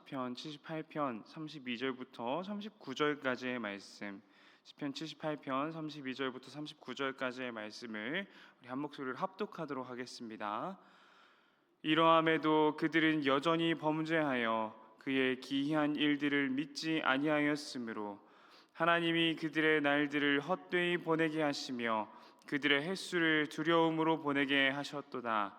시편 78편 32절부터 39절까지의 말씀, 시편 78편 32절부터 39절까지의 말씀을 우리 한 목소리로 합독하도록 하겠습니다. 이러함에도 그들은 여전히 범죄하여 그의 기이한 일들을 믿지 아니하였으므로 하나님이 그들의 날들을 헛되이 보내게 하시며 그들의 횟수를 두려움으로 보내게 하셨도다.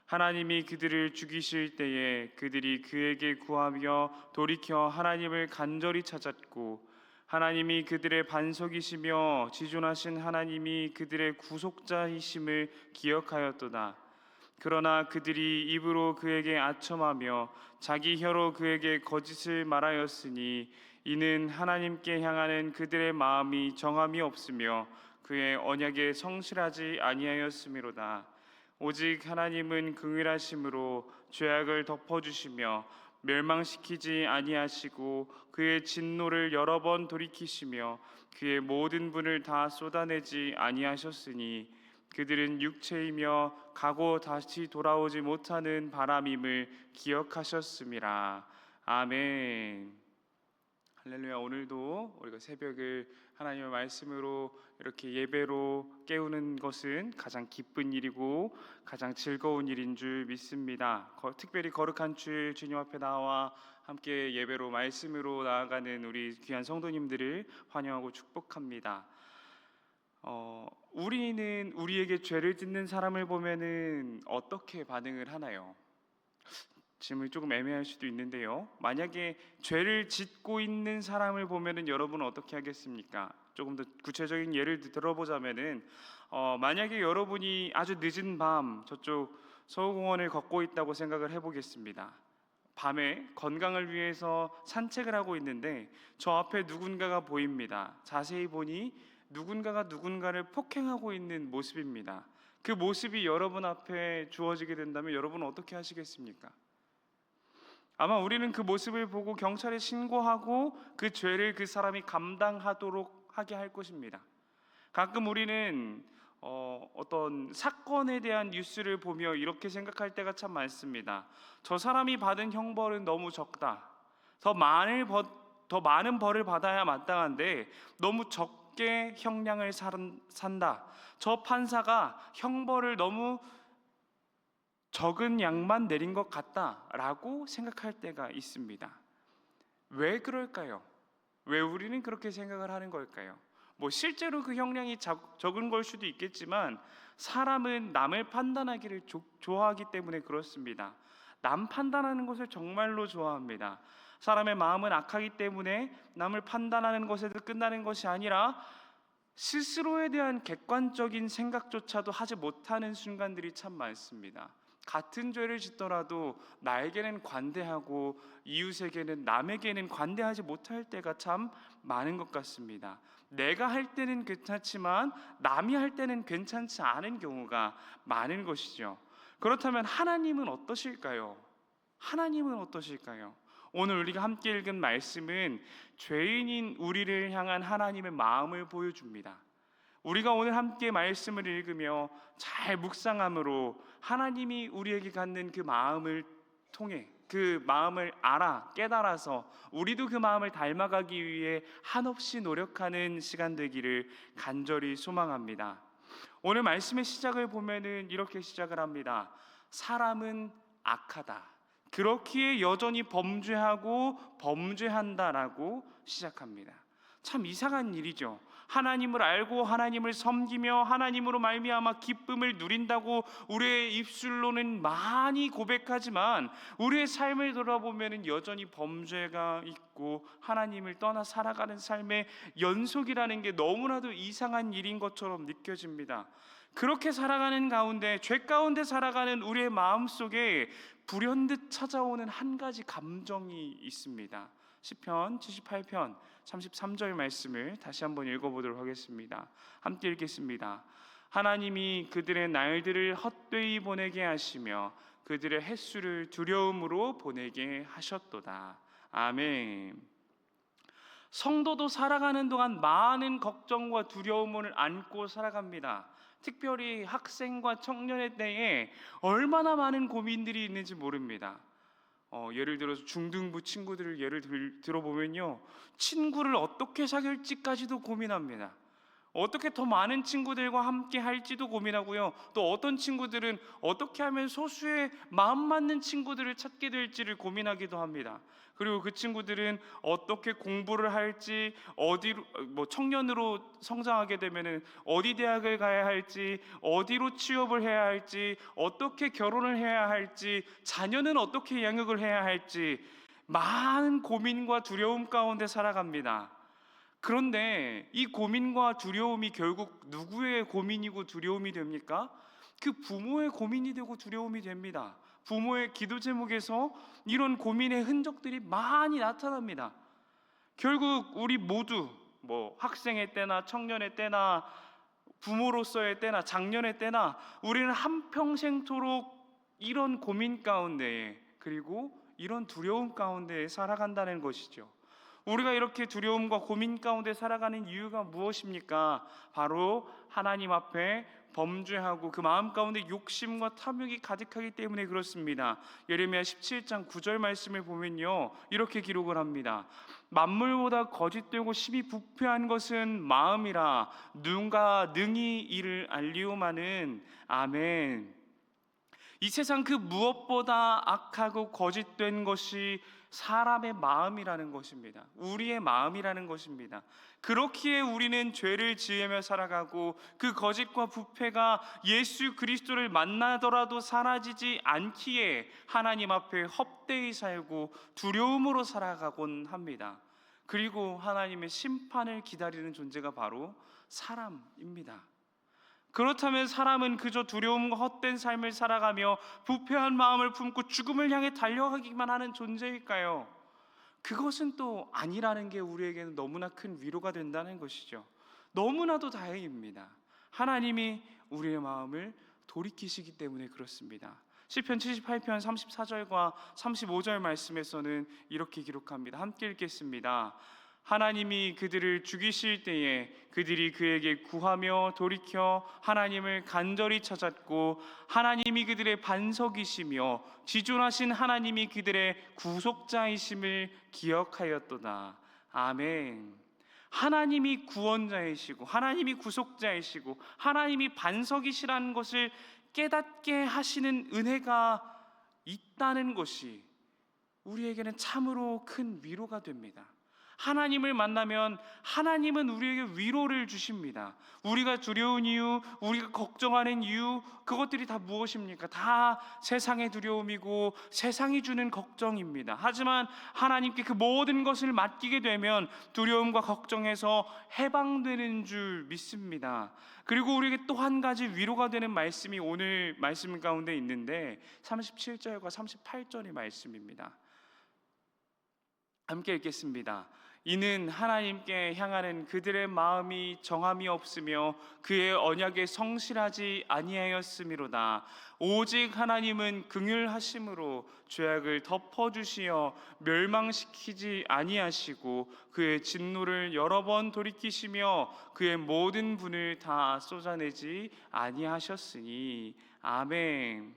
하나님이 그들을 죽이실 때에 그들이 그에게 구하며 돌이켜 하나님을 간절히 찾았고 하나님이 그들의 반석이시며 지존하신 하나님이 그들의 구속자이심을 기억하였도다. 그러나 그들이 입으로 그에게 아첨하며 자기 혀로 그에게 거짓을 말하였으니 이는 하나님께 향하는 그들의 마음이 정함이 없으며 그의 언약에 성실하지 아니하였음이로다. 오직 하나님은 긍휼하심으로 죄악을 덮어주시며 멸망시키지 아니하시고 그의 진노를 여러 번 돌이키시며 그의 모든 분을 다 쏟아내지 아니하셨으니 그들은 육체이며 가고 다시 돌아오지 못하는 바람임을 기억하셨음이라. 아멘. 할렐루야. 오늘도 우리가 새벽을 하나님의 말씀으로 이렇게 예배로 깨우는 것은 가장 기쁜 일이고 가장 즐거운 일인 줄 믿습니다. 특별히 거룩한 주일 주님 앞에 나와 함께 예배로 말씀으로 나아가는 우리 귀한 성도님들을 환영하고 축복합니다. 우리는 우리에게 죄를 짓는 사람을 보면은 어떻게 반응을 하나요? 질문이 조금 애매할 수도 있는데요. 만약에 죄를 짓고 있는 사람을 보면은 여러분은 어떻게 하겠습니까? 조금 더 구체적인 예를 들어보자면은 만약에 여러분이 아주 늦은 밤 저쪽 서울공원을 걷고 있다고 생각을 해보겠습니다. 밤에 건강을 위해서 산책을 하고 있는데 저 앞에 누군가가 보입니다. 자세히 보니 누군가가 누군가를 폭행하고 있는 모습입니다. 그 모습이 여러분 앞에 주어지게 된다면 여러분은 어떻게 하시겠습니까? 아마 우리는 그 모습을 보고 경찰에 신고하고 그 죄를 그 사람이 감당하도록 하게 할 것입니다. 가끔 우리는 어떤 사건에 대한 뉴스를 보며 이렇게 생각할 때가 참 많습니다. 저 사람이 받은 형벌은 너무 적다. 더 많은 벌을 받아야 마땅한데 너무 적게 형량을 산다. 저 판사가 형벌을 너무 적은 양만 내린 것 같다라고 생각할 때가 있습니다. 왜 그럴까요? 왜 우리는 그렇게 생각을 하는 걸까요? 실제로 그 형량이 적은 걸 수도 있겠지만 사람은 남을 판단하기를 좋아하기 때문에 그렇습니다. 남 판단하는 것을 정말로 좋아합니다. 사람의 마음은 악하기 때문에 남을 판단하는 것에도 끝나는 것이 아니라 스스로에 대한 객관적인 생각조차도 하지 못하는 순간들이 참 많습니다. 같은 죄를 짓더라도 나에게는 관대하고 이웃에게는 남에게는 관대하지 못할 때가 참 많은 것 같습니다. 내가 할 때는 괜찮지만 남이 할 때는 괜찮지 않은 경우가 많은 것이죠. 그렇다면 하나님은 어떠실까요? 하나님은 어떠실까요? 오늘 우리가 함께 읽은 말씀은 죄인인 우리를 향한 하나님의 마음을 보여줍니다. 우리가 오늘 함께 말씀을 읽으며 잘 묵상함으로 하나님이 우리에게 갖는 그 마음을 통해 그 마음을 깨달아서 우리도 그 마음을 닮아가기 위해 한없이 노력하는 시간 되기를 간절히 소망합니다. 오늘 말씀의 시작을 보면은 이렇게 시작을 합니다. 사람은 악하다. 그렇기에 여전히 범죄하고 범죄한다라고 시작합니다. 참 이상한 일이죠. 하나님을 알고 하나님을 섬기며 하나님으로 말미암아 기쁨을 누린다고 우리의 입술로는 많이 고백하지만 우리의 삶을 돌아보면 여전히 범죄가 있고 하나님을 떠나 살아가는 삶의 연속이라는 게 너무나도 이상한 일인 것처럼 느껴집니다. 그렇게 살아가는 가운데, 죄 가운데 살아가는 우리의 마음속에 불현듯 찾아오는 한 가지 감정이 있습니다. 시편 78편 33절 말씀을 다시 한번 읽어보도록 하겠습니다. 함께 읽겠습니다. 하나님이 그들의 날들을 헛되이 보내게 하시며 그들의 횟수를 두려움으로 보내게 하셨도다. 아멘. 성도도 살아가는 동안 많은 걱정과 두려움을 안고 살아갑니다. 특별히 학생과 청년의 때에 얼마나 많은 고민들이 있는지 모릅니다. 예를 들어서 중등부 친구들을 들어보면요, 친구를 어떻게 사귈지까지도 고민합니다. 어떻게 더 많은 친구들과 함께 할지도 고민하고요. 또 어떤 친구들은 어떻게 하면 소수의 마음 맞는 친구들을 찾게 될지를 고민하기도 합니다. 그리고 그 친구들은 어떻게 공부를 할지, 어디로 청년으로 성장하게 되면은 어디 대학을 가야 할지, 어디로 취업을 해야 할지, 어떻게 결혼을 해야 할지, 자녀는 어떻게 양육을 해야 할지 많은 고민과 두려움 가운데 살아갑니다. 그런데 이 고민과 두려움이 결국 누구의 고민이고 두려움이 됩니까? 그 부모의 고민이 되고 두려움이 됩니다. 부모의 기도 제목에서 이런 고민의 흔적들이 많이 나타납니다. 결국 우리 모두 학생의 때나 청년의 때나 부모로서의 때나 장년의 때나 우리는 한평생토록 이런 고민 가운데에, 그리고 이런 두려움 가운데 살아간다는 것이죠. 우리가 이렇게 두려움과 고민 가운데 살아가는 이유가 무엇입니까? 바로 하나님 앞에 범죄하고 그 마음 가운데 욕심과 탐욕이 가득하기 때문에 그렇습니다. 예레미야 17장 9절 말씀을 보면요, 이렇게 기록을 합니다. 만물보다 거짓되고 심히 부패한 것은 마음이라 누가 능히 이를 알리오마는. 아멘. 이 세상 그 무엇보다 악하고 거짓된 것이 사람의 마음이라는 것입니다. 우리의 마음이라는 것입니다. 그렇기에 우리는 죄를 지으며 살아가고 그 거짓과 부패가 예수 그리스도를 만나더라도 사라지지 않기에 하나님 앞에 헛되이 살고 두려움으로 살아가곤 합니다. 그리고 하나님의 심판을 기다리는 존재가 바로 사람입니다. 그렇다면 사람은 그저 두려움과 헛된 삶을 살아가며 부패한 마음을 품고 죽음을 향해 달려가기만 하는 존재일까요? 그것은 또 아니라는 게 우리에게는 너무나 큰 위로가 된다는 것이죠. 너무나도 다행입니다. 하나님이 우리의 마음을 돌이키시기 때문에 그렇습니다. 시편 78편 34절과 35절 말씀에서는 이렇게 기록합니다. 함께 읽겠습니다. 하나님이 그들을 죽이실 때에 그들이 그에게 구하며 돌이켜 하나님을 간절히 찾았고 하나님이 그들의 반석이시며 지존하신 하나님이 그들의 구속자이심을 기억하였도다. 아멘. 하나님이 구원자이시고 하나님이 구속자이시고 하나님이 반석이시라는 것을 깨닫게 하시는 은혜가 있다는 것이 우리에게는 참으로 큰 위로가 됩니다. 하나님을 만나면 하나님은 우리에게 위로를 주십니다. 우리가 두려운 이유, 우리가 걱정하는 이유, 그것들이 다 무엇입니까? 다 세상의 두려움이고 세상이 주는 걱정입니다. 하지만 하나님께 그 모든 것을 맡기게 되면 두려움과 걱정에서 해방되는 줄 믿습니다. 그리고 우리에게 또 한 가지 위로가 되는 말씀이 오늘 말씀 가운데 있는데 37절과 38절의 말씀입니다. 함께 읽겠습니다. 이는 하나님께 향하는 그들의 마음이 정함이 없으며 그의 언약에 성실하지 아니하였음이로다. 오직 하나님은 긍휼하심으로 죄악을 덮어주시어 멸망시키지 아니하시고 그의 진노를 여러 번 돌이키시며 그의 모든 분을 다 쏟아내지 아니하셨으니. 아멘.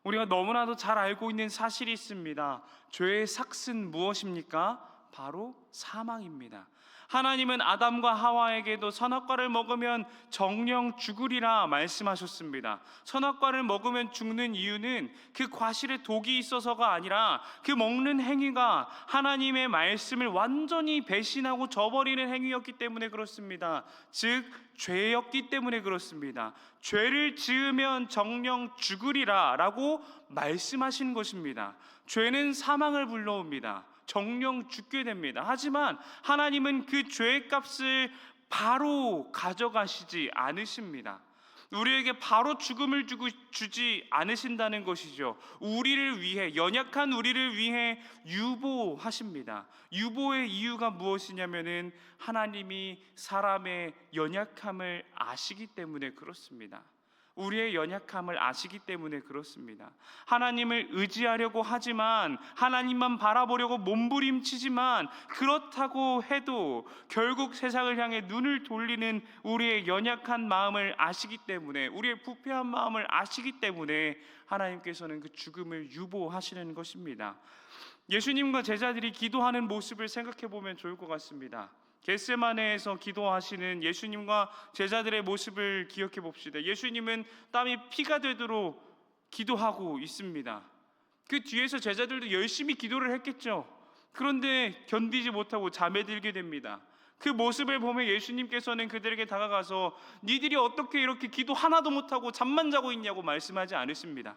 우리가 너무나도 잘 알고 있는 사실이 있습니다. 죄의 삭은 무엇입니까? 바로 사망입니다. 하나님은 아담과 하와에게도 선악과를 먹으면 정령 죽으리라 말씀하셨습니다. 선악과를 먹으면 죽는 이유는 그 과실에 독이 있어서가 아니라 그 먹는 행위가 하나님의 말씀을 완전히 배신하고 저버리는 행위였기 때문에 그렇습니다. 즉 죄였기 때문에 그렇습니다. 죄를 지으면 정령 죽으리라 라고 말씀하신 것입니다. 죄는 사망을 불러옵니다. 정령 죽게 됩니다. 하지만 하나님은 그 죄의 값을 바로 가져가시지 않으십니다. 우리에게 바로 죽음을 주지 않으신다는 것이죠. 우리를 위해, 연약한 우리를 위해 유보하십니다. 유보의 이유가 무엇이냐면은 하나님이 사람의 연약함을 아시기 때문에 그렇습니다. 우리의 연약함을 아시기 때문에 그렇습니다. 하나님을 의지하려고 하지만, 하나님만 바라보려고 몸부림치지만, 그렇다고 해도 결국 세상을 향해 눈을 돌리는 우리의 연약한 마음을 아시기 때문에, 우리의 부패한 마음을 아시기 때문에 하나님께서는 그 죽음을 유보하시는 것입니다. 예수님과 제자들이 기도하는 모습을 생각해 보면 좋을 것 같습니다. 겟세마네에서 기도하시는 예수님과 제자들의 모습을 기억해 봅시다. 예수님은 땀이 피가 되도록 기도하고 있습니다. 그 뒤에서 제자들도 열심히 기도를 했겠죠. 그런데 견디지 못하고 잠에 들게 됩니다. 그 모습을 보면 예수님께서는 그들에게 다가가서 니들이 어떻게 이렇게 기도 하나도 못하고 잠만 자고 있냐고 말씀하지 않으십니다.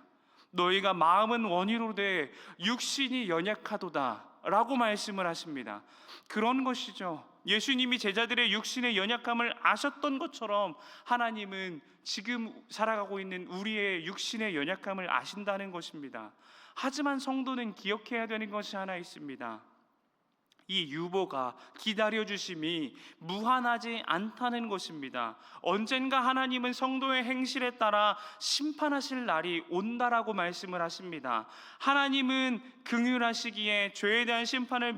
너희가 마음은 원이로되 육신이 연약하도다 라고 말씀을 하십니다. 그런 것이죠. 예수님이 제자들의 육신의 연약함을 아셨던 것처럼 하나님은 지금 살아가고 있는 우리의 육신의 연약함을 아신다는 것입니다. 하지만 성도는 기억해야 되는 것이 하나 있습니다. 이 유보가, 기다려주심이 무한하지 않다는 것입니다. 언젠가 하나님은 성도의 행실에 따라 심판하실 날이 온다라고 말씀을 하십니다. 하나님은 긍휼하시기에 죄에 대한 심판을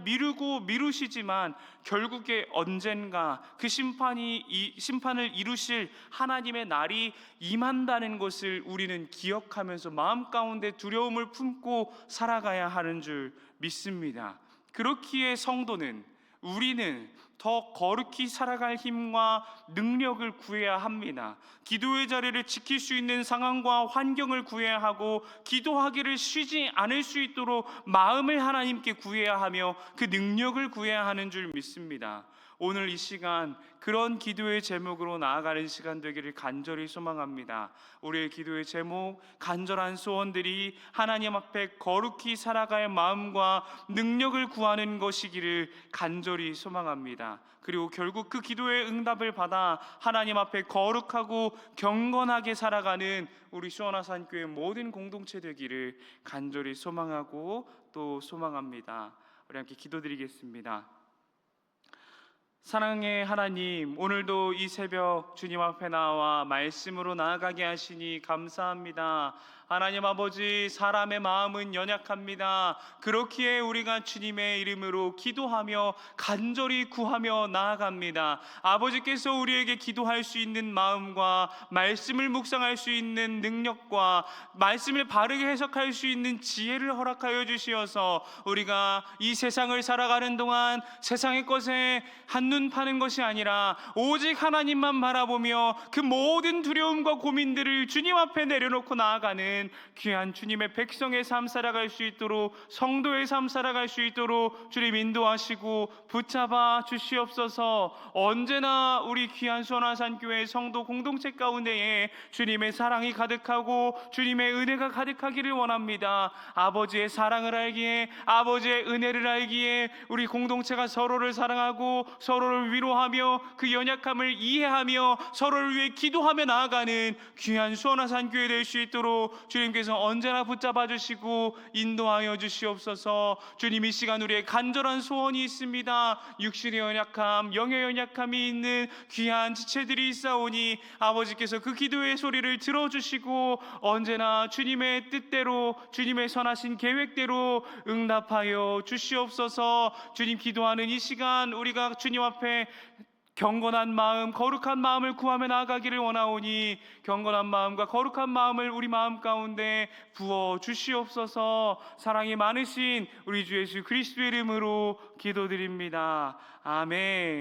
미루시지만 결국에 언젠가 그 심판을 이루실 하나님의 날이 임한다는 것을 우리는 기억하면서 마음 가운데 두려움을 품고 살아가야 하는 줄 믿습니다. 그렇기에 성도는, 우리는 더 거룩히 살아갈 힘과 능력을 구해야 합니다. 기도의 자리를 지킬 수 있는 상황과 환경을 구해야 하고, 기도하기를 쉬지 않을 수 있도록 마음을 하나님께 구해야 하며 그 능력을 구해야 하는 줄 믿습니다. 오늘 이 시간 그런 기도의 제목으로 나아가는 시간 되기를 간절히 소망합니다. 우리의 기도의 제목, 간절한 소원들이 하나님 앞에 거룩히 살아갈 마음과 능력을 구하는 것이기를 간절히 소망합니다. 그리고 결국 그 기도의 응답을 받아 하나님 앞에 거룩하고 경건하게 살아가는 우리 수원화산교회 모든 공동체 되기를 간절히 소망하고 또 소망합니다. 우리 함께 기도드리겠습니다. 사랑의 하나님, 오늘도 이 새벽 주님 앞에 나와 말씀으로 나아가게 하시니 감사합니다. 하나님 아버지, 사람의 마음은 연약합니다. 그렇기에 우리가 주님의 이름으로 기도하며 간절히 구하며 나아갑니다. 아버지께서 우리에게 기도할 수 있는 마음과 말씀을 묵상할 수 있는 능력과 말씀을 바르게 해석할 수 있는 지혜를 허락하여 주시어서 우리가 이 세상을 살아가는 동안 세상의 것에 한눈 파는 것이 아니라 오직 하나님만 바라보며 그 모든 두려움과 고민들을 주님 앞에 내려놓고 나아가는 귀한 주님의 백성의 삶 살아갈 수 있도록, 성도의 삶 살아갈 수 있도록 주님 인도하시고 붙잡아 주시옵소서. 언제나 우리 귀한 수원화산교회 성도 공동체 가운데에 주님의 사랑이 가득하고 주님의 은혜가 가득하기를 원합니다. 아버지의 사랑을 알기에, 아버지의 은혜를 알기에 우리 공동체가 서로를 사랑하고 서로를 위로하며 그 연약함을 이해하며 서로를 위해 기도하며 나아가는 귀한 수원화산교회 될 수 있도록 주님께서 언제나 붙잡아 주시고 인도하여 주시옵소서. 주님, 이 시간 우리의 간절한 소원이 있습니다. 육신의 연약함, 영의 연약함이 있는 귀한 지체들이 있사오니 아버지께서 그 기도의 소리를 들어주시고 언제나 주님의 뜻대로, 주님의 선하신 계획대로 응답하여 주시옵소서. 주님, 기도하는 이 시간 우리가 주님 앞에 경건한 마음, 거룩한 마음을 구하며 나아가기를 원하오니 경건한 마음과 거룩한 마음을 우리 마음 가운데 부어 주시옵소서. 사랑이 많으신 우리 주 예수 그리스도의 이름으로 기도드립니다. 아멘.